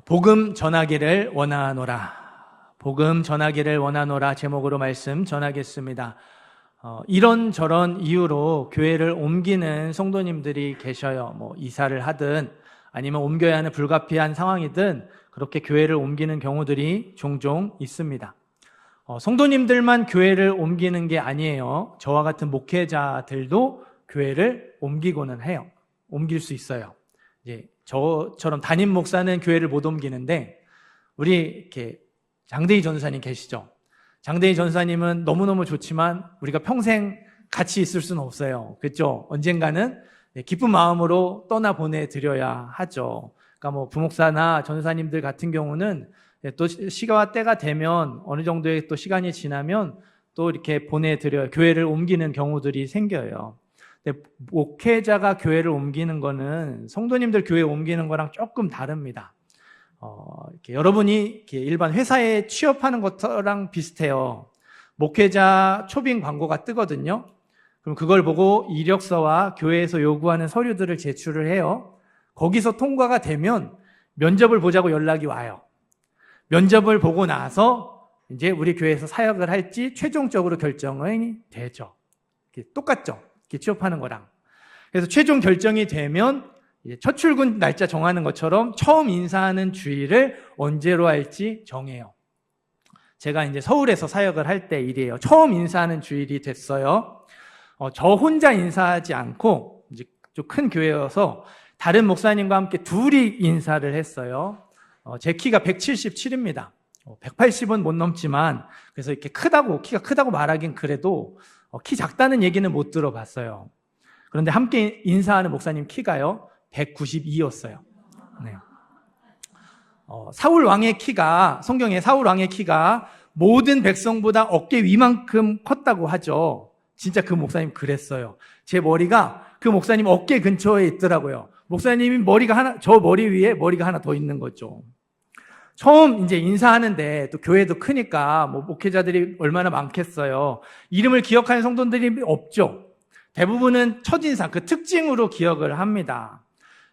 복음 전하기를 원하노라. 복음 전하기를 원하노라 제목으로 말씀 전하겠습니다. 이런저런 이유로 교회를 옮기는 성도님들이 계셔요. 이사를 하든 아니면 옮겨야 하는 불가피한 상황이든 그렇게 교회를 옮기는 경우들이 종종 있습니다. 성도님들만 교회를 옮기는 게 아니에요. 저와 같은 목회자들도 교회를 옮기고는 해요. 옮길 수 있어요. 이제 저처럼 담임 목사는 교회를 못 옮기는데 우리 이렇게 장대희 전사님 계시죠? 장대희 전사님은 너무너무 좋지만 우리가 평생 같이 있을 수는 없어요. 그렇죠? 언젠가는 기쁜 마음으로 떠나 보내드려야 하죠. 그러니까 부목사나 전사님들 같은 경우는 또 시기와 때가 되면 어느 정도의 또 시간이 지나면 또 이렇게 보내드려요. 교회를 옮기는 경우들이 생겨요. 근데 목회자가 교회를 옮기는 거는 성도님들 교회 옮기는 거랑 조금 다릅니다. 이렇게 여러분이 이렇게 일반 회사에 취업하는 것랑 비슷해요. 목회자 초빙 광고가 뜨거든요. 그럼 그걸 보고 이력서와 교회에서 요구하는 서류들을 제출을 해요. 거기서 통과가 되면 면접을 보자고 연락이 와요. 면접을 보고 나서 이제 우리 교회에서 사역을 할지 최종적으로 결정이 되죠. 똑같죠? 취업하는 거랑. 그래서 최종 결정이 되면 첫 출근 날짜 정하는 것처럼 처음 인사하는 주일을 언제로 할지 정해요. 제가 이제 서울에서 사역을 할 때 일이에요. 처음 인사하는 주일이 됐어요. 저 혼자 인사하지 않고 이제 좀 큰 교회여서 다른 목사님과 함께 둘이 인사를 했어요. 제 키가 177입니다. 180은 못 넘지만 그래서 이렇게 키가 크다고 말하긴 그래도 키 작다는 얘기는 못 들어봤어요. 그런데 함께 인사하는 목사님 키가요 192였어요. 네. 사울 왕의 키가 성경에 사울 왕의 키가 모든 백성보다 어깨 위만큼 컸다고 하죠. 진짜 그 목사님 그랬어요. 제 머리가 그 목사님 어깨 근처에 있더라고요. 목사님이 저 머리 위에 머리가 하나 더 있는 거죠. 처음 이제 인사하는데 또 교회도 크니까 목회자들이 얼마나 많겠어요. 이름을 기억하는 성도들이 없죠. 대부분은 첫인상 그 특징으로 기억을 합니다.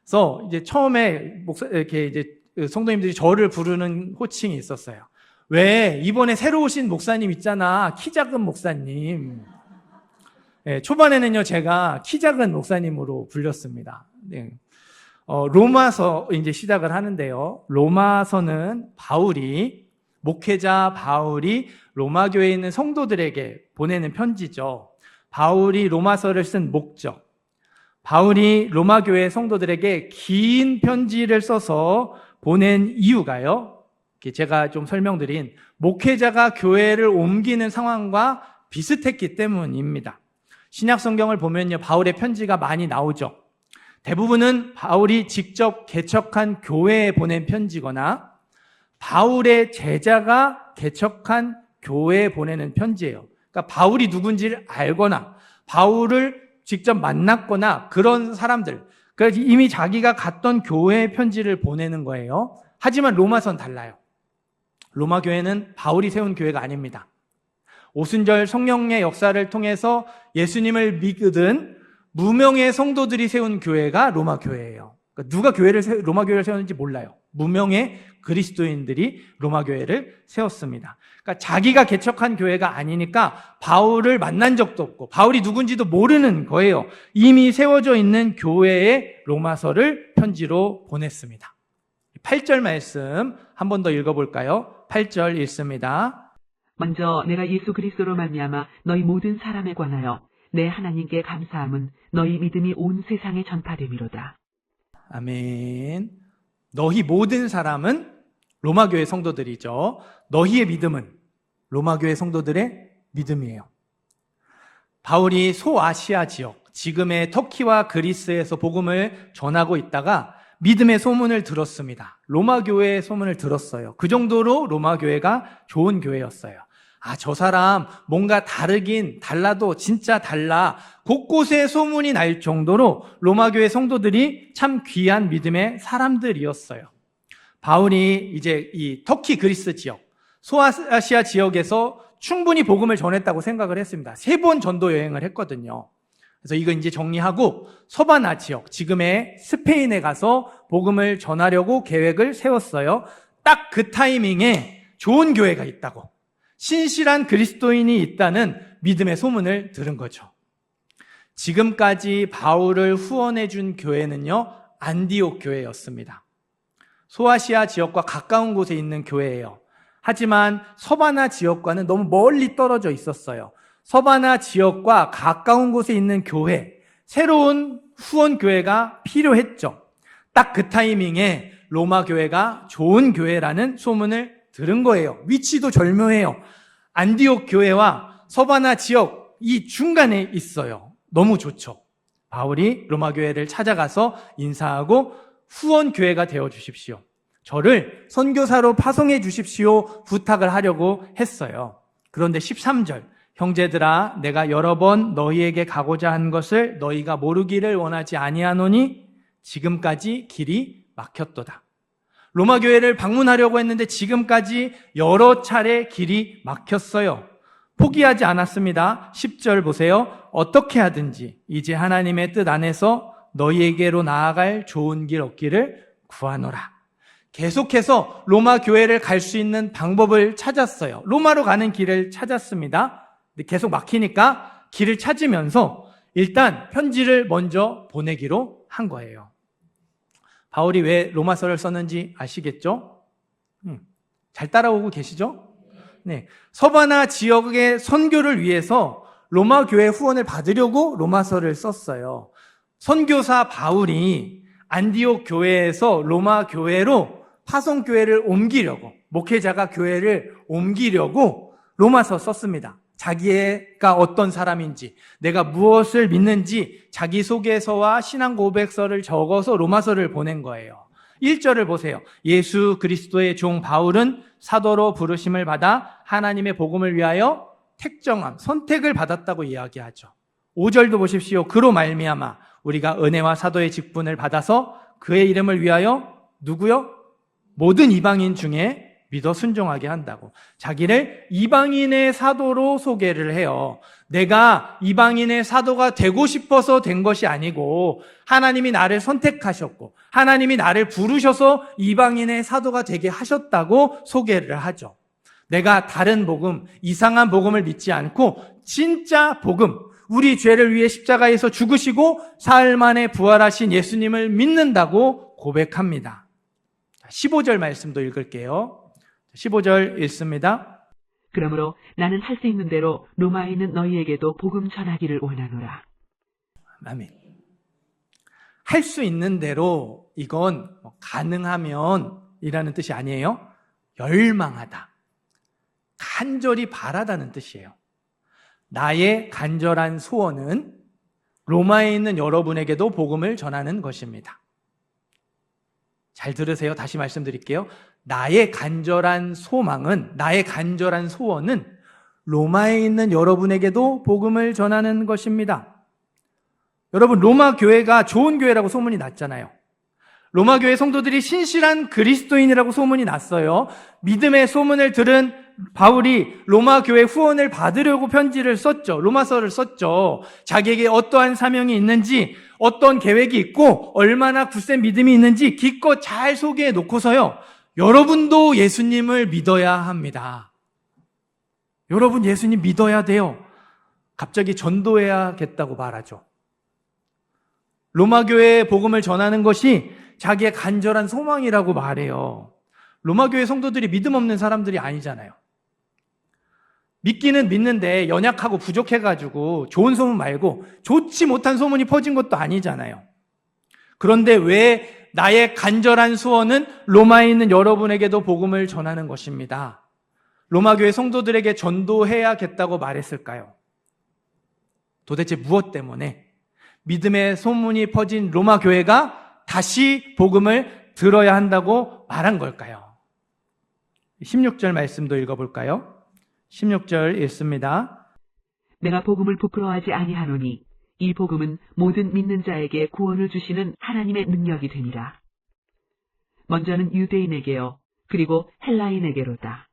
그래서 이제 처음에 이렇게 이제 성도님들이 저를 부르는 호칭이 있었어요. 왜 이번에 새로 오신 목사님 있잖아, 키 작은 목사님. 네, 초반에는요 제가 키 작은 목사님으로 불렸습니다. 네. 로마서 이제 시작을 하는데요. 로마서는 목회자 바울이 로마 교회에 있는 성도들에게 보내는 편지죠. 바울이 로마서를 쓴 목적. 바울이 로마 교회 성도들에게 긴 편지를 써서 보낸 이유가요. 제가 좀 설명드린 목회자가 교회를 옮기는 상황과 비슷했기 때문입니다. 신약 성경을 보면요. 바울의 편지가 많이 나오죠. 대부분은 바울이 직접 개척한 교회에 보낸 편지거나 바울의 제자가 개척한 교회에 보내는 편지예요. 그러니까 바울이 누군지를 알거나 바울을 직접 만났거나 그런 사람들, 그래서 이미 자기가 갔던 교회에 편지를 보내는 거예요. 하지만 로마서는 달라요. 로마 교회는 바울이 세운 교회가 아닙니다. 오순절 성령의 역사를 통해서 예수님을 믿은 무명의 성도들이 세운 교회가 로마 교회예요. 그러니까 누가 로마 교회를 세웠는지 몰라요. 무명의 그리스도인들이 로마 교회를 세웠습니다. 그러니까 자기가 개척한 교회가 아니니까 바울을 만난 적도 없고 바울이 누군지도 모르는 거예요. 이미 세워져 있는 교회에 로마서를 편지로 보냈습니다. 8절 말씀 한 번 더 읽어볼까요? 8절 읽습니다. 먼저 내가 예수 그리스도로 말미암아 너희 모든 사람에 관하여 내 하나님께 감사함은 너희 믿음이 온 세상에 전파됨이로다. 아멘. 너희 모든 사람은 로마교회 성도들이죠. 너희의 믿음은 로마교회 성도들의 믿음이에요. 바울이 소아시아 지역, 지금의 터키와 그리스에서 복음을 전하고 있다가 믿음의 소문을 들었습니다. 로마교회의 소문을 들었어요. 그 정도로 로마교회가 좋은 교회였어요. 저 사람 뭔가 달라도 진짜 달라. 곳곳에 소문이 날 정도로 로마교회 성도들이 참 귀한 믿음의 사람들이었어요. 바울이 이제 이 터키 그리스 지역, 소아시아 지역에서 충분히 복음을 전했다고 생각을 했습니다. 3번 전도 여행을 했거든요. 그래서 이거 이제 정리하고 서바나 지역, 지금의 스페인에 가서 복음을 전하려고 계획을 세웠어요. 딱 그 타이밍에 좋은 교회가 있다고, 신실한 그리스도인이 있다는 믿음의 소문을 들은 거죠. 지금까지 바울을 후원해 준 교회는요, 안디옥 교회였습니다. 소아시아 지역과 가까운 곳에 있는 교회예요. 하지만 서바나 지역과는 너무 멀리 떨어져 있었어요. 서바나 지역과 가까운 곳에 있는 교회, 새로운 후원 교회가 필요했죠. 딱 그 타이밍에 로마 교회가 좋은 교회라는 소문을 들은 거예요. 위치도 절묘해요. 안디옥 교회와 서바나 지역 이 중간에 있어요. 너무 좋죠. 바울이 로마 교회를 찾아가서 인사하고 후원 교회가 되어 주십시오, 저를 선교사로 파송해 주십시오 부탁을 하려고 했어요. 그런데 13절, 형제들아 내가 여러 번 너희에게 가고자 한 것을 너희가 모르기를 원하지 아니하노니 지금까지 길이 막혔도다. 로마 교회를 방문하려고 했는데 지금까지 여러 차례 길이 막혔어요. 포기하지 않았습니다. 10절 보세요. 어떻게 하든지 이제 하나님의 뜻 안에서 너희에게로 나아갈 좋은 길 얻기를 구하노라. 계속해서 로마 교회를 갈 수 있는 방법을 찾았어요. 로마로 가는 길을 찾았습니다. 근데 계속 막히니까 길을 찾으면서 일단 편지를 먼저 보내기로 한 거예요. 바울이 왜 로마서를 썼는지 아시겠죠? 잘 따라오고 계시죠? 네. 서바나 지역의 선교를 위해서 로마 교회 후원을 받으려고 로마서를 썼어요. 선교사 바울이 안디옥 교회에서 로마 교회로 파송 교회를 옮기려고, 목회자가 교회를 옮기려고 로마서 썼습니다. 자기가 어떤 사람인지, 내가 무엇을 믿는지 자기소개서와 신앙 고백서를 적어서 로마서를 보낸 거예요. 1절을 보세요. 예수 그리스도의 종 바울은 사도로 부르심을 받아 하나님의 복음을 위하여 택정함, 선택을 받았다고 이야기하죠. 5절도 보십시오. 그로 말미암아 우리가 은혜와 사도의 직분을 받아서 그의 이름을 위하여 누구요? 모든 이방인 중에 믿어 순종하게 한다고. 자기를 이방인의 사도로 소개를 해요. 내가 이방인의 사도가 되고 싶어서 된 것이 아니고 하나님이 나를 선택하셨고 하나님이 나를 부르셔서 이방인의 사도가 되게 하셨다고 소개를 하죠. 내가 다른 복음, 이상한 복음을 믿지 않고 진짜 복음, 우리 죄를 위해 십자가에서 죽으시고 사흘 만에 부활하신 예수님을 믿는다고 고백합니다. 15절 말씀도 읽을게요. 15절 읽습니다. 그러므로 나는 할 수 있는 대로 로마에 있는 너희에게도 복음 전하기를 원하노라. 아멘. 할 수 있는 대로, 이건 가능하면 이라는 뜻이 아니에요. 열망하다, 간절히 바라다는 뜻이에요. 나의 간절한 소원은 로마에 있는 여러분에게도 복음을 전하는 것입니다. 잘 들으세요. 다시 말씀드릴게요. 나의 간절한 소망은, 나의 간절한 소원은 로마에 있는 여러분에게도 복음을 전하는 것입니다. 여러분, 로마 교회가 좋은 교회라고 소문이 났잖아요. 로마 교회 성도들이 신실한 그리스도인이라고 소문이 났어요. 믿음의 소문을 들은 바울이 로마 교회 후원을 받으려고 편지를 썼죠. 로마서를 썼죠. 자기에게 어떠한 사명이 있는지, 어떤 계획이 있고 얼마나 굳센 믿음이 있는지 기껏 잘 소개해 놓고서요, 여러분도 예수님을 믿어야 합니다. 여러분 예수님 믿어야 돼요. 갑자기 전도해야겠다고 말하죠. 로마 교회에 복음을 전하는 것이 자기의 간절한 소망이라고 말해요. 로마 교회 성도들이 믿음 없는 사람들이 아니잖아요. 믿기는 믿는데 연약하고 부족해가지고 좋은 소문 말고 좋지 못한 소문이 퍼진 것도 아니잖아요. 그런데 왜 나의 간절한 소원은 로마에 있는 여러분에게도 복음을 전하는 것입니다. 로마 교회 성도들에게 전도해야겠다고 말했을까요? 도대체 무엇 때문에 믿음의 소문이 퍼진 로마 교회가 다시 복음을 들어야 한다고 말한 걸까요? 16절 말씀도 읽어볼까요? 16절 읽습니다. 내가 복음을 부끄러워하지 아니하노니 이 복음은 모든 믿는 자에게 구원을 주시는 하나님의 능력이 되니라. 먼저는 유대인에게요, 그리고 헬라인에게로다.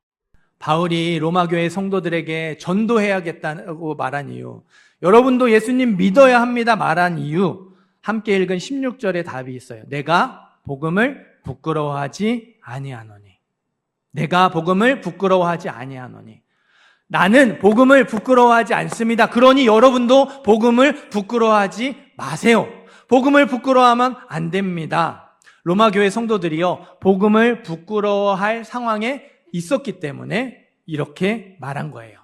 바울이 로마 교회 성도들에게 전도해야겠다고 말한 이유, 여러분도 예수님 믿어야 합니다 말한 이유, 함께 읽은 16절의 답이 있어요. 내가 복음을 부끄러워하지 아니하노니. 내가 복음을 부끄러워하지 아니하노니. 나는 복음을 부끄러워하지 않습니다. 그러니 여러분도 복음을 부끄러워하지 마세요. 복음을 부끄러워하면 안 됩니다. 로마 교회 성도들이요, 복음을 부끄러워할 상황에 있었기 때문에 이렇게 말한 거예요.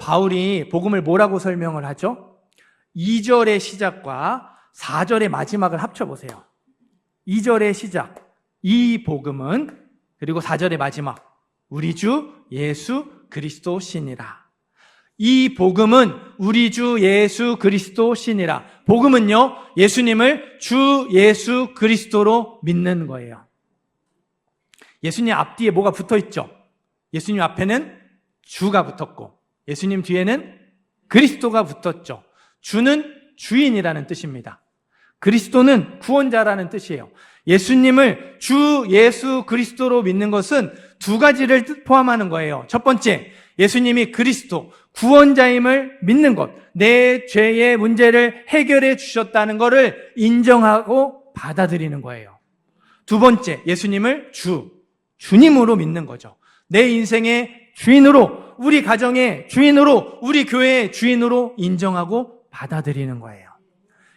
바울이 복음을 뭐라고 설명을 하죠? 2절의 시작과 4절의 마지막을 합쳐보세요. 2절의 시작, 이 복음은, 그리고 4절의 마지막, 우리 주 예수 그리스도 신이라. 이 복음은 우리 주 예수 그리스도 신이라. 복음은요, 예수님을 주 예수 그리스도로 믿는 거예요. 예수님 앞뒤에 뭐가 붙어 있죠? 예수님 앞에는 주가 붙었고, 예수님 뒤에는 그리스도가 붙었죠. 주는 주인이라는 뜻입니다. 그리스도는 구원자라는 뜻이에요. 예수님을 주 예수 그리스도로 믿는 것은 두 가지를 포함하는 거예요. 첫 번째, 예수님이 그리스도, 구원자임을 믿는 것, 내 죄의 문제를 해결해 주셨다는 것을 인정하고 받아들이는 거예요. 두 번째, 예수님을 주님으로 믿는 거죠. 내 인생의 주인으로, 우리 가정의 주인으로, 우리 교회의 주인으로 인정하고 받아들이는 거예요.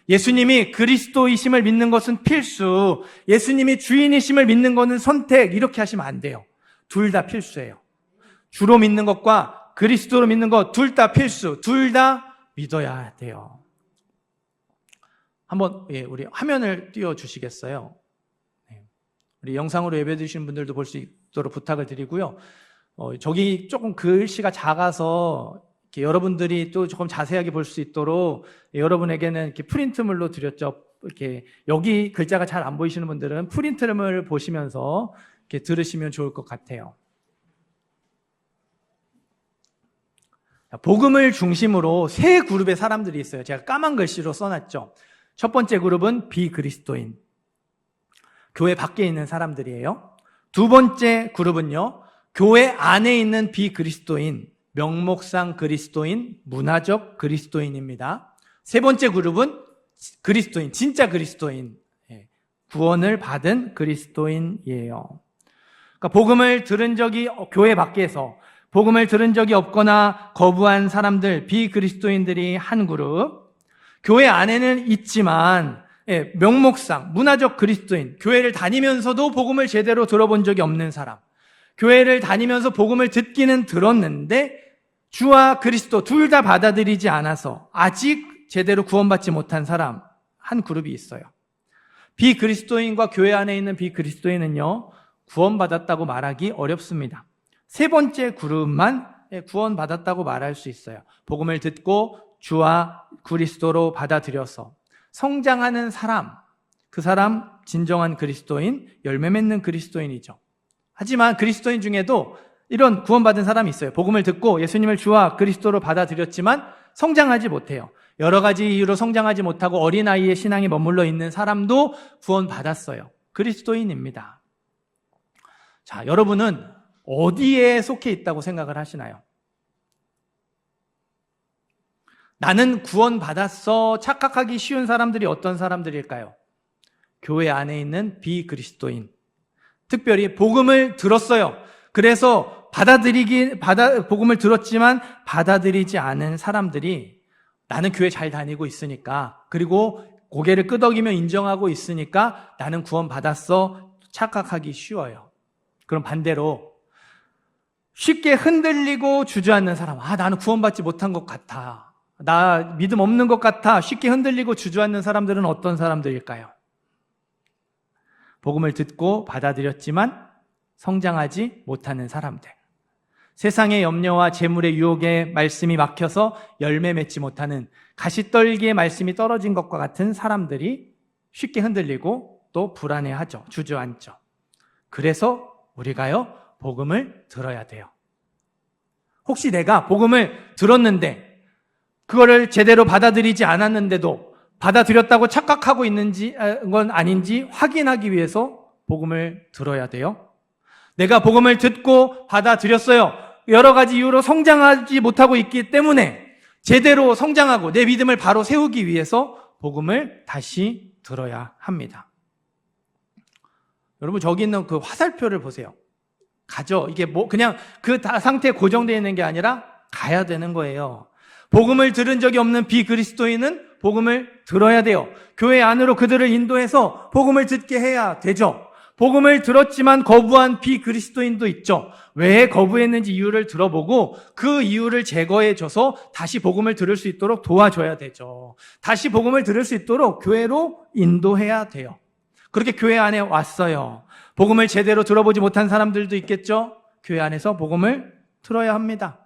예수님이 그리스도이심을 믿는 것은 필수, 예수님이 주인이심을 믿는 것은 선택, 이렇게 하시면 안 돼요. 둘 다 필수예요. 주로 믿는 것과 그리스도로 믿는 것 둘 다 필수, 둘 다 믿어야 돼요. 한번 우리 화면을 띄워주시겠어요? 우리 영상으로 예배 드리시는 분들도 볼 수 있도록 부탁을 드리고요. 저기 조금 글씨가 작아서 이렇게 여러분들이 또 조금 자세하게 볼 수 있도록 여러분에게는 이렇게 프린트물로 드렸죠. 이렇게 여기 글자가 잘 안 보이시는 분들은 프린트물을 보시면서 이렇게 들으시면 좋을 것 같아요. 복음을 중심으로 세 그룹의 사람들이 있어요. 제가 까만 글씨로 써놨죠. 첫 번째 그룹은 비그리스도인, 교회 밖에 있는 사람들이에요. 두 번째 그룹은요, 교회 안에 있는 비그리스도인, 명목상 그리스도인, 문화적 그리스도인입니다. 세 번째 그룹은 그리스도인, 진짜 그리스도인, 구원을 받은 그리스도인이에요. 그러니까 복음을 들은 적이, 교회 밖에서 복음을 들은 적이 없거나 거부한 사람들, 비그리스도인들이 한 그룹, 교회 안에는 있지만 명목상 문화적 그리스도인, 교회를 다니면서도 복음을 제대로 들어본 적이 없는 사람, 교회를 다니면서 복음을 듣기는 들었는데 주와 그리스도 둘 다 받아들이지 않아서 아직 제대로 구원받지 못한 사람 한 그룹이 있어요. 비그리스도인과 교회 안에 있는 비그리스도인은요, 구원받았다고 말하기 어렵습니다. 세 번째 그룹만 구원받았다고 말할 수 있어요. 복음을 듣고 주와 그리스도로 받아들여서 성장하는 사람, 그 사람 진정한 그리스도인, 열매 맺는 그리스도인이죠. 하지만 그리스도인 중에도 이런 구원받은 사람이 있어요. 복음을 듣고 예수님을 주와 그리스도로 받아들였지만 성장하지 못해요. 여러 가지 이유로 성장하지 못하고 어린아이의 신앙에 머물러 있는 사람도 구원받았어요. 그리스도인입니다. 자, 여러분은 어디에 속해 있다고 생각을 하시나요? 나는 구원받았어 착각하기 쉬운 사람들이 어떤 사람들일까요? 교회 안에 있는 비그리스도인, 특별히 복음을 들었어요. 그래서 복음을 들었지만 받아들이지 않은 사람들이, 나는 교회 잘 다니고 있으니까, 그리고 고개를 끄덕이며 인정하고 있으니까 나는 구원받았어 착각하기 쉬워요. 그럼 반대로 쉽게 흔들리고 주저앉는 사람, 나는 구원받지 못한 것 같아, 나 믿음 없는 것 같아, 쉽게 흔들리고 주저앉는 사람들은 어떤 사람들일까요? 복음을 듣고 받아들였지만 성장하지 못하는 사람들, 세상의 염려와 재물의 유혹에 말씀이 막혀서 열매 맺지 못하는 가시떨기에 말씀이 떨어진 것과 같은 사람들이 쉽게 흔들리고 또 불안해하죠. 주저앉죠. 그래서 우리가요, 복음을 들어야 돼요. 혹시 내가 복음을 들었는데 그거를 제대로 받아들이지 않았는데도 받아들였다고 착각하고 있는지 건 아닌지 확인하기 위해서 복음을 들어야 돼요. 내가 복음을 듣고 받아들였어요. 여러 가지 이유로 성장하지 못하고 있기 때문에 제대로 성장하고 내 믿음을 바로 세우기 위해서 복음을 다시 들어야 합니다. 여러분, 저기 있는 그 화살표를 보세요. 가죠. 이게 그냥 그 상태에 고정되어 있는 게 아니라 가야 되는 거예요. 복음을 들은 적이 없는 비그리스도인은 복음을 들어야 돼요. 교회 안으로 그들을 인도해서 복음을 듣게 해야 되죠. 복음을 들었지만 거부한 비그리스도인도 있죠. 왜 거부했는지 이유를 들어보고 그 이유를 제거해줘서 다시 복음을 들을 수 있도록 도와줘야 되죠. 다시 복음을 들을 수 있도록 교회로 인도해야 돼요. 그렇게 교회 안에 왔어요. 복음을 제대로 들어보지 못한 사람들도 있겠죠. 교회 안에서 복음을 들어야 합니다.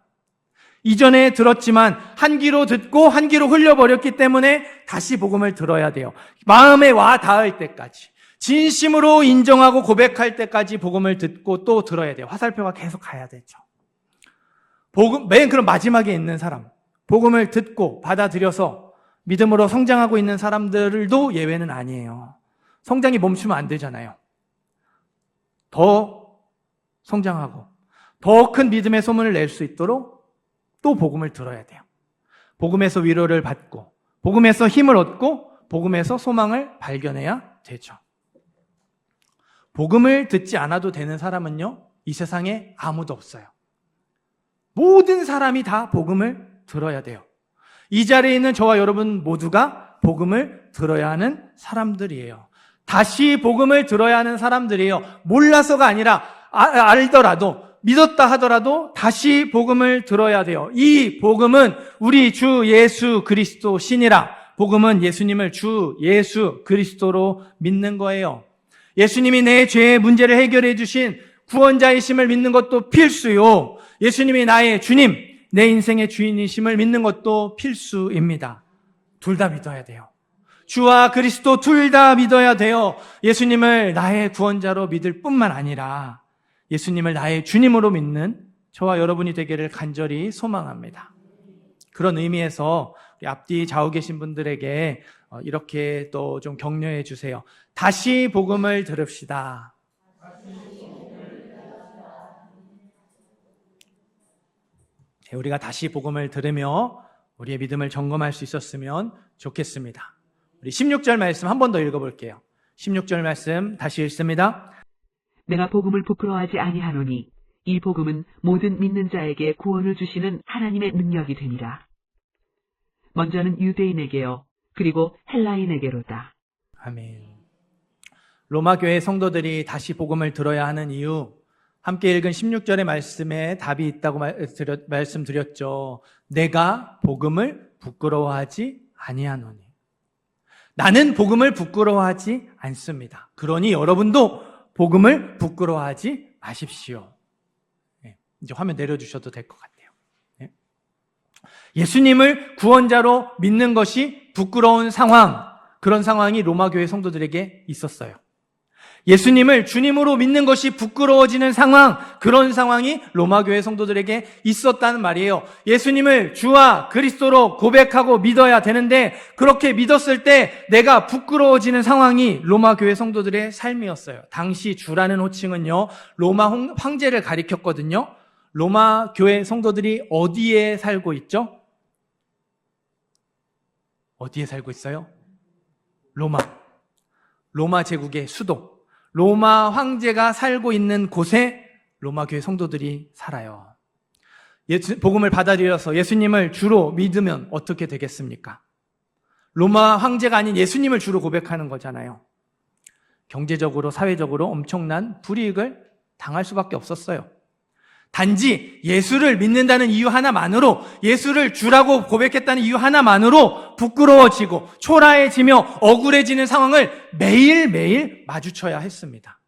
이전에 들었지만 한 귀로 듣고 한 귀로 흘려버렸기 때문에 다시 복음을 들어야 돼요. 마음에 와 닿을 때까지, 진심으로 인정하고 고백할 때까지 복음을 듣고 또 들어야 돼요. 화살표가 계속 가야 되죠. 맨 그런 마지막에 있는 사람, 복음을 듣고 받아들여서 믿음으로 성장하고 있는 사람들도 예외는 아니에요. 성장이 멈추면 안 되잖아요. 더 성장하고 더 큰 믿음의 소문을 낼 수 있도록 또 복음을 들어야 돼요. 복음에서 위로를 받고 복음에서 힘을 얻고 복음에서 소망을 발견해야 되죠. 복음을 듣지 않아도 되는 사람은요, 이 세상에 아무도 없어요. 모든 사람이 다 복음을 들어야 돼요. 이 자리에 있는 저와 여러분 모두가 복음을 들어야 하는 사람들이에요. 다시 복음을 들어야 하는 사람들이에요. 몰라서가 아니라 알더라도, 믿었다 하더라도 다시 복음을 들어야 돼요. 이 복음은 우리 주 예수 그리스도 신이라. 복음은 예수님을 주 예수 그리스도로 믿는 거예요. 예수님이 내 죄의 문제를 해결해 주신 구원자이심을 믿는 것도 필수요. 예수님이 나의 주님, 내 인생의 주인이심을 믿는 것도 필수입니다. 둘 다 믿어야 돼요. 주와 그리스도 둘 다 믿어야 돼요. 예수님을 나의 구원자로 믿을 뿐만 아니라 예수님을 나의 주님으로 믿는 저와 여러분이 되기를 간절히 소망합니다. 그런 의미에서 우리 앞뒤 좌우 계신 분들에게 이렇게 또 좀 격려해 주세요. 다시 복음을 들읍시다. 우리가 다시 복음을 들으며 우리의 믿음을 점검할 수 있었으면 좋겠습니다. 우리 16절 말씀 한 번 더 읽어볼게요. 16절 말씀 다시 읽습니다. 내가 복음을 부끄러워하지 아니하노니 이 복음은 모든 믿는 자에게 구원을 주시는 하나님의 능력이 되니라. 먼저는 유대인에게요, 그리고 헬라인에게로다. 아멘. 로마 교회 성도들이 다시 복음을 들어야 하는 이유, 함께 읽은 16절의 말씀에 답이 있다고 말씀드렸죠. 내가 복음을 부끄러워하지 아니하노니. 나는 복음을 부끄러워하지 않습니다. 그러니 여러분도 복음을 부끄러워하지 마십시오. 이제 화면 내려주셔도 될 것 같아요. 예수님을 구원자로 믿는 것이 부끄러운 상황, 그런 상황이 로마 교회 성도들에게 있었어요. 예수님을 주님으로 믿는 것이 부끄러워지는 상황, 그런 상황이 로마 교회 성도들에게 있었다는 말이에요. 예수님을 주와 그리스도로 고백하고 믿어야 되는데 그렇게 믿었을 때 내가 부끄러워지는 상황이 로마 교회 성도들의 삶이었어요. 당시 주라는 호칭은요, 로마 황제를 가리켰거든요. 로마 교회 성도들이 어디에 살고 있죠? 어디에 살고 있어요? 로마 제국의 수도, 로마 황제가 살고 있는 곳에 로마 교회 성도들이 살아요. 복음을 받아들여서 예수님을 주로 믿으면 어떻게 되겠습니까? 로마 황제가 아닌 예수님을 주로 고백하는 거잖아요. 경제적으로, 사회적으로 엄청난 불이익을 당할 수밖에 없었어요. 단지 예수를 믿는다는 이유 하나만으로, 예수를 주라고 고백했다는 이유 하나만으로 부끄러워지고 초라해지며 억울해지는 상황을 매일매일 마주쳐야 했습니다.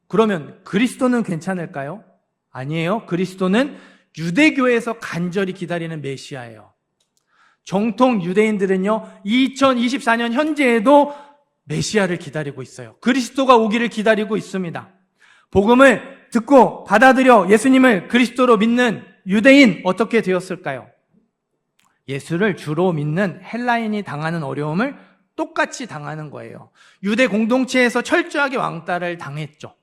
그러면 그리스도는 괜찮을까요? 아니에요. 그리스도는 유대교에서 간절히 기다리는 메시아예요. 정통 유대인들은요, 2024년 현재에도 메시아를 기다리고 있어요. 그리스도가 오기를 기다리고 있습니다. 복음을 듣고 받아들여 예수님을 그리스도로 믿는 유대인 어떻게 되었을까요? 예수를 주로 믿는 헬라인이 당하는 어려움을 똑같이 당하는 거예요. 유대 공동체에서 철저하게 왕따를 당했죠.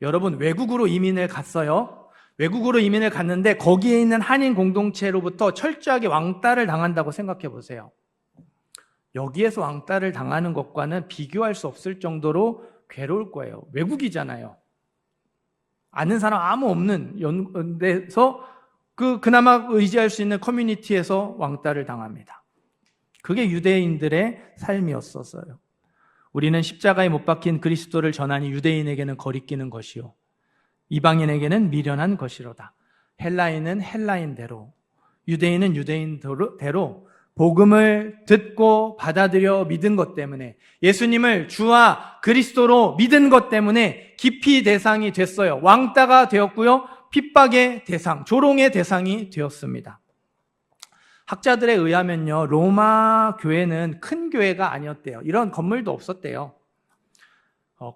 여러분, 외국으로 이민을 갔어요. 외국으로 이민을 갔는데 거기에 있는 한인 공동체로부터 철저하게 왕따를 당한다고 생각해 보세요. 여기에서 왕따를 당하는 것과는 비교할 수 없을 정도로 괴로울 거예요. 외국이잖아요. 아는 사람 아무 없는 데서 그나마 의지할 수 있는 커뮤니티에서 왕따를 당합니다. 그게 유대인들의 삶이었었어요. 우리는 십자가에 못 박힌 그리스도를 전하니 유대인에게는 거리끼는 것이요 이방인에게는 미련한 것이로다. 헬라인은 헬라인대로, 유대인은 유대인대로 복음을 듣고 받아들여 믿은 것 때문에, 예수님을 주와 그리스도로 믿은 것 때문에 기피 대상이 됐어요. 왕따가 되었고요, 핍박의 대상, 조롱의 대상이 되었습니다. 학자들에 의하면요, 로마 교회는 큰 교회가 아니었대요. 이런 건물도 없었대요.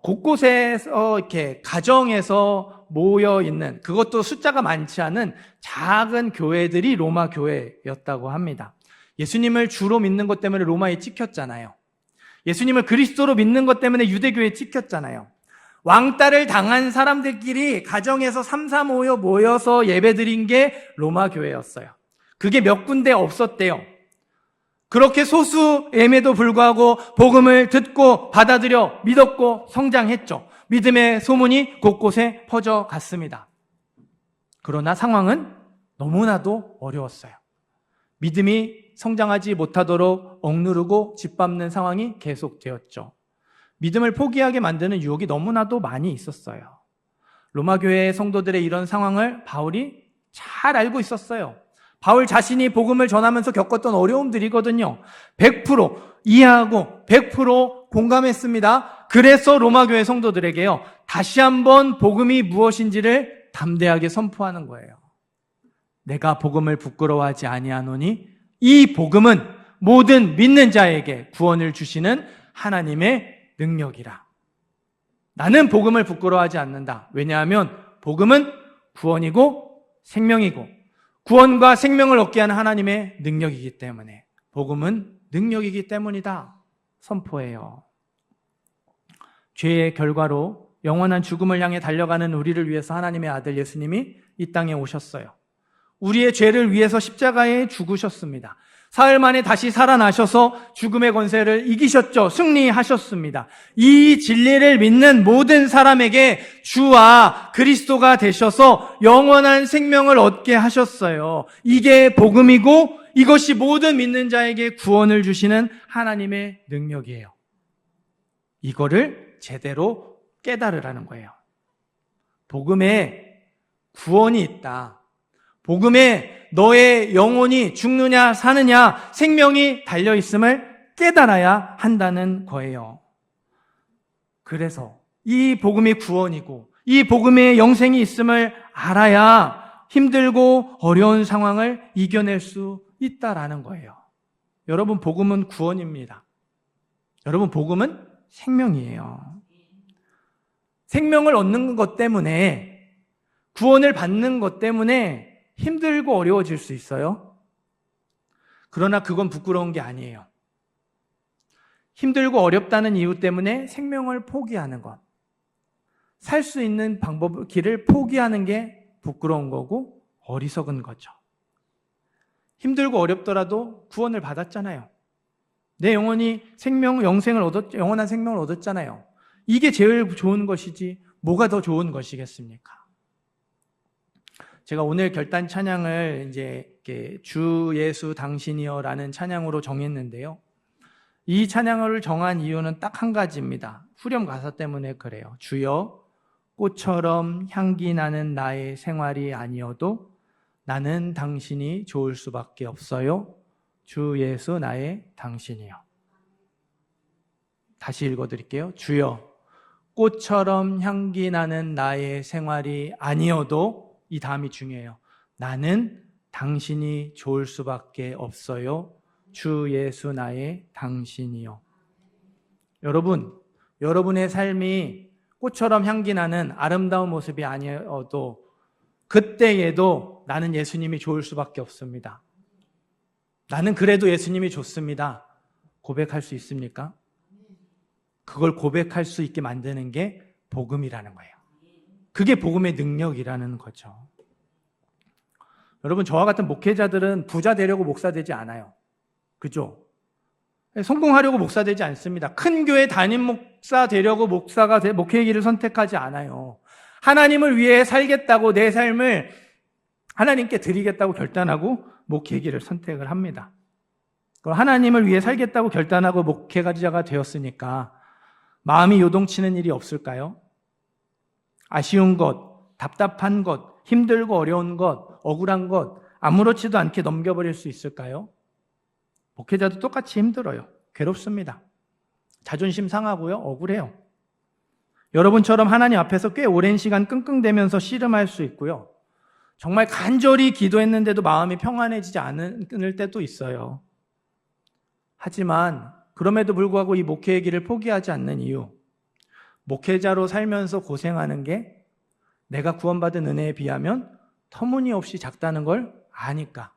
곳곳에서 이렇게 가정에서 모여 있는, 그것도 숫자가 많지 않은 작은 교회들이 로마 교회였다고 합니다. 예수님을 주로 믿는 것 때문에 로마에 찍혔잖아요. 예수님을 그리스도로 믿는 것 때문에 유대교에 찍혔잖아요. 왕따를 당한 사람들끼리 가정에서 3-4 모여서 예배드린 게 로마 교회였어요. 그게 몇 군데 없었대요. 그렇게 소수임에도 불구하고 복음을 듣고 받아들여 믿었고 성장했죠. 믿음의 소문이 곳곳에 퍼져갔습니다. 그러나 상황은 너무나도 어려웠어요. 믿음이 성장하지 못하도록 억누르고 짓밟는 상황이 계속되었죠. 믿음을 포기하게 만드는 유혹이 너무나도 많이 있었어요. 로마 교회의 성도들의 이런 상황을 바울이 잘 알고 있었어요. 바울 자신이 복음을 전하면서 겪었던 어려움들이거든요. 100% 이해하고 100% 공감했습니다. 그래서 로마 교회 성도들에게요, 다시 한번 복음이 무엇인지를 담대하게 선포하는 거예요. 내가 복음을 부끄러워하지 아니하노니 이 복음은 모든 믿는 자에게 구원을 주시는 하나님의 능력이라. 나는 복음을 부끄러워하지 않는다. 왜냐하면 복음은 구원이고 생명이고 구원과 생명을 얻게 하는 하나님의 능력이기 때문에, 복음은 능력이기 때문이다 선포해요. 죄의 결과로 영원한 죽음을 향해 달려가는 우리를 위해서 하나님의 아들 예수님이 이 땅에 오셨어요. 우리의 죄를 위해서 십자가에 죽으셨습니다. 사흘 만에 다시 살아나셔서 죽음의 권세를 이기셨죠. 승리하셨습니다. 이 진리를 믿는 모든 사람에게 주와 그리스도가 되셔서 영원한 생명을 얻게 하셨어요. 이게 복음이고 이것이 모든 믿는 자에게 구원을 주시는 하나님의 능력이에요. 이거를 제대로 깨달으라는 거예요. 복음에 구원이 있다. 복음에 너의 영혼이 죽느냐 사느냐 생명이 달려있음을 깨달아야 한다는 거예요. 그래서 이 복음이 구원이고 이 복음에 영생이 있음을 알아야 힘들고 어려운 상황을 이겨낼 수 있다라는 거예요. 여러분, 복음은 구원입니다. 여러분, 복음은 생명이에요. 생명을 얻는 것 때문에, 구원을 받는 것 때문에 힘들고 어려워질 수 있어요. 그러나 그건 부끄러운 게 아니에요. 힘들고 어렵다는 이유 때문에 생명을 포기하는 것, 살 수 있는 방법, 길을 포기하는 게 부끄러운 거고 어리석은 거죠. 힘들고 어렵더라도 구원을 받았잖아요. 내 영혼이 영원한 생명을 얻었잖아요. 이게 제일 좋은 것이지 뭐가 더 좋은 것이겠습니까? 제가 오늘 결단 찬양을 이제 주 예수 당신이여라는 찬양으로 정했는데요. 이 찬양을 정한 이유는 딱 한 가지입니다. 후렴 가사 때문에 그래요. 주여, 꽃처럼 향기 나는 나의 생활이 아니어도 나는 당신이 좋을 수밖에 없어요. 주 예수 나의 당신이여. 다시 읽어드릴게요. 주여, 꽃처럼 향기 나는 나의 생활이 아니어도, 이 다음이 중요해요. 나는 당신이 좋을 수밖에 없어요. 주 예수 나의 당신이요. 여러분, 여러분의 삶이 꽃처럼 향기 나는 아름다운 모습이 아니어도 그때에도 나는 예수님이 좋을 수밖에 없습니다. 나는 그래도 예수님이 좋습니다. 고백할 수 있습니까? 그걸 고백할 수 있게 만드는 게 복음이라는 거예요. 그게 복음의 능력이라는 거죠. 여러분, 저와 같은 목회자들은 부자 되려고 목사 되지 않아요. 그죠? 성공하려고 목사 되지 않습니다. 큰 교회 담임 목사 되려고 목회의 길을 선택하지 않아요. 하나님을 위해 살겠다고 내 삶을 하나님께 드리겠다고 결단하고 목회의 길을 선택을 합니다. 그럼 하나님을 위해 살겠다고 결단하고 목회자가 되었으니까 마음이 요동치는 일이 없을까요? 아쉬운 것, 답답한 것, 힘들고 어려운 것, 억울한 것 아무렇지도 않게 넘겨버릴 수 있을까요? 목회자도 똑같이 힘들어요. 괴롭습니다. 자존심 상하고요. 억울해요. 여러분처럼 하나님 앞에서 꽤 오랜 시간 끙끙대면서 씨름할 수 있고요. 정말 간절히 기도했는데도 마음이 평안해지지 않을 때도 있어요. 하지만 그럼에도 불구하고 이 목회의 길을 포기하지 않는 이유, 목회자로 살면서 고생하는 게 내가 구원받은 은혜에 비하면 터무니없이 작다는 걸 아니까.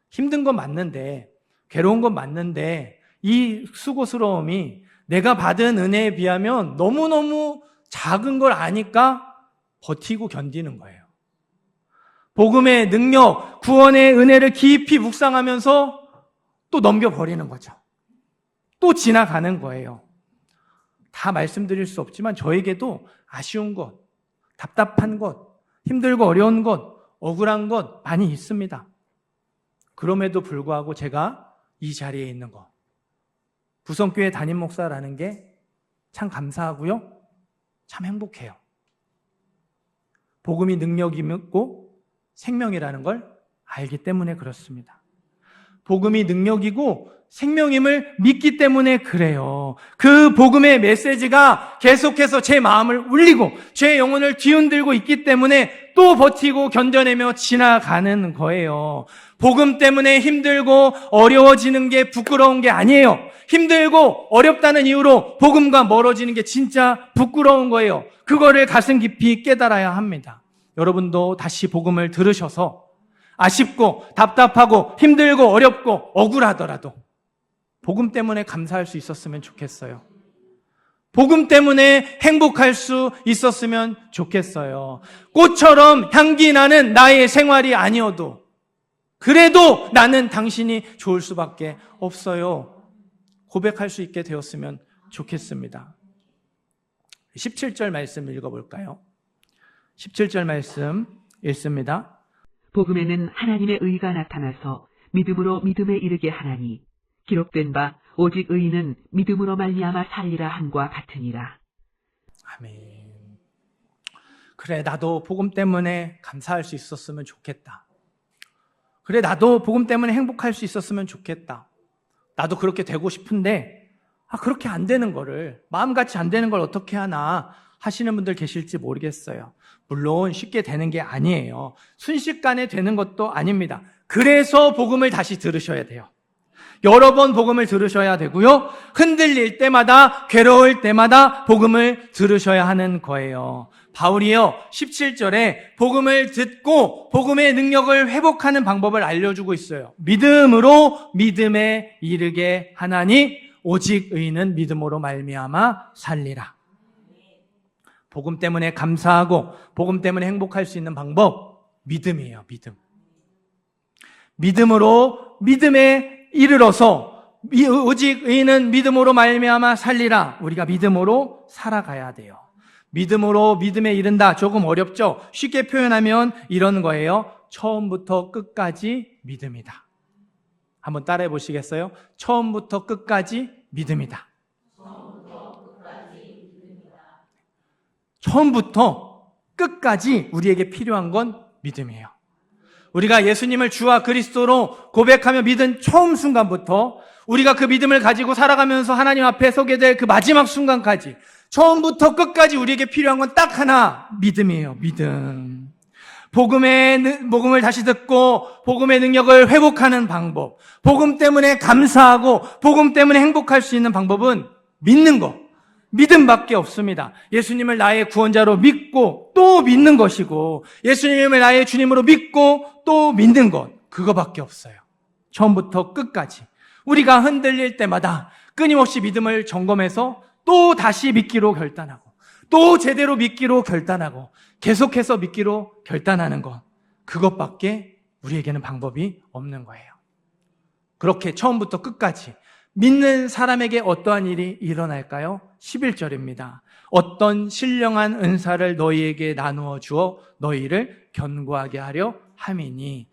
힘든 건 맞는데, 괴로운 건 맞는데 이 수고스러움이 내가 받은 은혜에 비하면 너무너무 작은 걸 아니까 버티고 견디는 거예요. 복음의 능력, 구원의 은혜를 깊이 묵상하면서 또 넘겨버리는 거죠. 또 지나가는 거예요. 다 말씀드릴 수 없지만 저에게도 아쉬운 것, 답답한 것, 힘들고 어려운 것, 억울한 것 많이 있습니다. 그럼에도 불구하고 제가 이 자리에 있는 것, 부성교회 담임 목사라는 게 참 감사하고요. 참 행복해요. 복음이 능력이고 생명이라는 걸 알기 때문에 그렇습니다. 복음이 능력이고 생명임을 믿기 때문에 그래요. 그 복음의 메시지가 계속해서 제 마음을 울리고 제 영혼을 뒤흔들고 있기 때문에 또 버티고 견뎌내며 지나가는 거예요. 복음 때문에 힘들고 어려워지는 게 부끄러운 게 아니에요. 힘들고 어렵다는 이유로 복음과 멀어지는 게 진짜 부끄러운 거예요. 그거를 가슴 깊이 깨달아야 합니다. 여러분도 다시 복음을 들으셔서 아쉽고 답답하고 힘들고 어렵고 억울하더라도 복음 때문에 감사할 수 있었으면 좋겠어요. 복음 때문에 행복할 수 있었으면 좋겠어요. 꽃처럼 향기 나는 나의 생활이 아니어도 그래도 나는 당신이 좋을 수밖에 없어요. 고백할 수 있게 되었으면 좋겠습니다. 17절 말씀 읽어볼까요? 17절 말씀 읽습니다. 복음에는 하나님의 의가 나타나서 믿음으로 믿음에 이르게 하나니 기록된 바 오직 의인은 믿음으로 말미암아 살리라 함과 같으니라. 아멘. 그래, 나도 복음 때문에 감사할 수 있었으면 좋겠다. 그래, 나도 복음 때문에 행복할 수 있었으면 좋겠다. 나도 그렇게 되고 싶은데 그렇게 안 되는 거를, 마음같이 안 되는 걸 어떻게 하나 하시는 분들 계실지 모르겠어요. 물론 쉽게 되는 게 아니에요. 순식간에 되는 것도 아닙니다. 그래서 복음을 다시 들으셔야 돼요. 여러 번 복음을 들으셔야 되고요. 흔들릴 때마다, 괴로울 때마다 복음을 들으셔야 하는 거예요. 바울이요, 17절에 복음을 듣고 복음의 능력을 회복하는 방법을 알려주고 있어요. 믿음으로 믿음에 이르게 하나니 오직 의인은 믿음으로 말미암아 살리라. 복음 때문에 감사하고 복음 때문에 행복할 수 있는 방법, 믿음이에요. 믿음. 믿음으로 믿음에 이르러서 오직 의인은 믿음으로 말미암아 살리라. 우리가 믿음으로 살아가야 돼요. 믿음으로 믿음에 이른다. 조금 어렵죠? 쉽게 표현하면 이런 거예요. 처음부터 끝까지 믿음이다. 한번 따라해 보시겠어요? 처음부터 끝까지 믿음이다. 처음부터 끝까지 우리에게 필요한 건 믿음이에요. 우리가 예수님을 주와 그리스도로 고백하며 믿은 처음 순간부터 우리가 그 믿음을 가지고 살아가면서 하나님 앞에 서게 될 그 마지막 순간까지 처음부터 끝까지 우리에게 필요한 건 딱 하나, 믿음이에요. 믿음. 복음을 다시 듣고 복음의 능력을 회복하는 방법, 복음 때문에 감사하고 복음 때문에 행복할 수 있는 방법은 믿는 것, 믿음밖에 없습니다. 예수님을 나의 구원자로 믿고 또 믿는 것이고 예수님을 나의 주님으로 믿고 또 믿는 것, 그거밖에 없어요. 처음부터 끝까지 우리가 흔들릴 때마다 끊임없이 믿음을 점검해서 또 다시 믿기로 결단하고 또 제대로 믿기로 결단하고 계속해서 믿기로 결단하는 것, 그것밖에 우리에게는 방법이 없는 거예요. 그렇게 처음부터 끝까지 믿는 사람에게 어떠한 일이 일어날까요? 11절입니다. 어떤 신령한 은사를 너희에게 나누어 주어 너희를 견고하게 하려 함이니.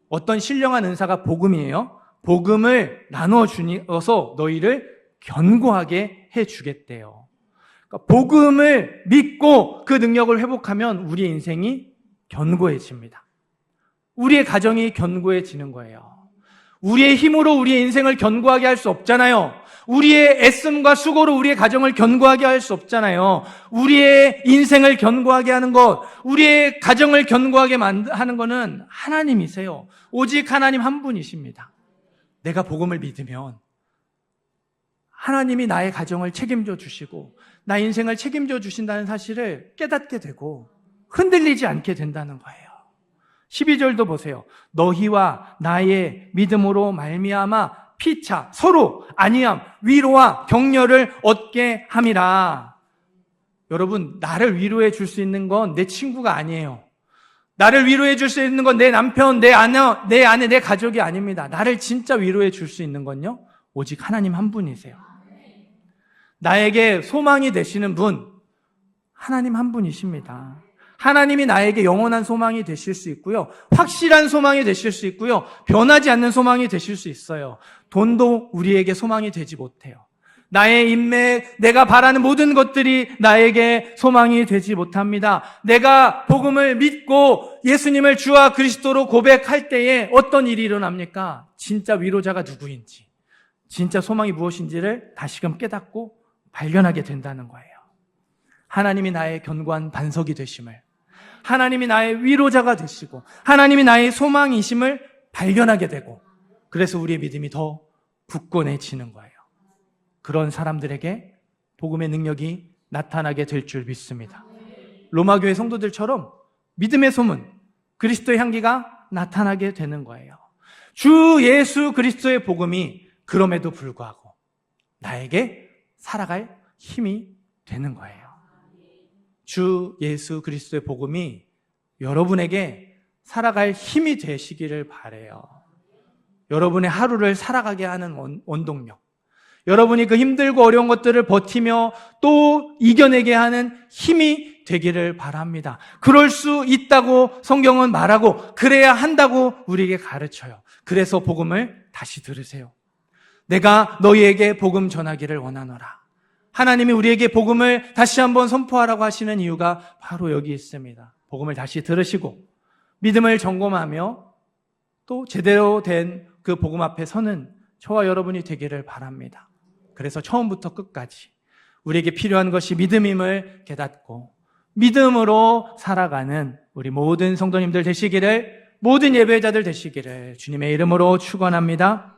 어떤 신령한 은사가 복음이에요. 복음을 나누어 주어서 너희를 견고하게 해주겠대요. 그러니까 복음을 믿고 그 능력을 회복하면 우리의 인생이 견고해집니다. 우리의 가정이 견고해지는 거예요. 우리의 힘으로 우리의 인생을 견고하게 할 수 없잖아요. 우리의 애씀과 수고로 우리의 가정을 견고하게 할 수 없잖아요. 우리의 인생을 견고하게 하는 것, 우리의 가정을 견고하게 하는 것은 하나님이세요. 오직 하나님 한 분이십니다. 내가 복음을 믿으면 하나님이 나의 가정을 책임져 주시고 나 인생을 책임져 주신다는 사실을 깨닫게 되고 흔들리지 않게 된다는 거예요. 12절도 보세요. 너희와 나의 믿음으로 말미암아 피차 서로 안위함 위로와 격려를 얻게 함이라. 여러분, 나를 위로해 줄 수 있는 건 내 친구가 아니에요. 나를 위로해 줄 수 있는 건 내 남편, 내 아내, 내 가족이 아닙니다. 나를 진짜 위로해 줄 수 있는 건요, 오직 하나님 한 분이세요. 나에게 소망이 되시는 분, 하나님 한 분이십니다. 하나님이 나에게 영원한 소망이 되실 수 있고요. 확실한 소망이 되실 수 있고요. 변하지 않는 소망이 되실 수 있어요. 돈도 우리에게 소망이 되지 못해요. 나의 인맥, 내가 바라는 모든 것들이 나에게 소망이 되지 못합니다. 내가 복음을 믿고 예수님을 주와 그리스도로 고백할 때에 어떤 일이 일어납니까? 진짜 위로자가 누구인지, 진짜 소망이 무엇인지를 다시금 깨닫고 발견하게 된다는 거예요. 하나님이 나의 견고한 반석이 되심을, 하나님이 나의 위로자가 되시고 하나님이 나의 소망이심을 발견하게 되고, 그래서 우리의 믿음이 더 굳건해지는 거예요. 그런 사람들에게 복음의 능력이 나타나게 될 줄 믿습니다. 로마교회 성도들처럼 믿음의 소문, 그리스도의 향기가 나타나게 되는 거예요. 주 예수 그리스도의 복음이 그럼에도 불구하고 나에게 살아갈 힘이 되는 거예요. 주 예수 그리스도의 복음이 여러분에게 살아갈 힘이 되시기를 바라요. 여러분의 하루를 살아가게 하는 원동력, 여러분이 그 힘들고 어려운 것들을 버티며 또 이겨내게 하는 힘이 되기를 바랍니다. 그럴 수 있다고 성경은 말하고 그래야 한다고 우리에게 가르쳐요. 그래서 복음을 다시 들으세요. 내가 너희에게 복음 전하기를 원하노라. 하나님이 우리에게 복음을 다시 한번 선포하라고 하시는 이유가 바로 여기 있습니다. 복음을 다시 들으시고 믿음을 점검하며 또 제대로 된 그 복음 앞에 서는 저와 여러분이 되기를 바랍니다. 그래서 처음부터 끝까지 우리에게 필요한 것이 믿음임을 깨닫고 믿음으로 살아가는 우리 모든 성도님들 되시기를, 모든 예배자들 되시기를 주님의 이름으로 축원합니다.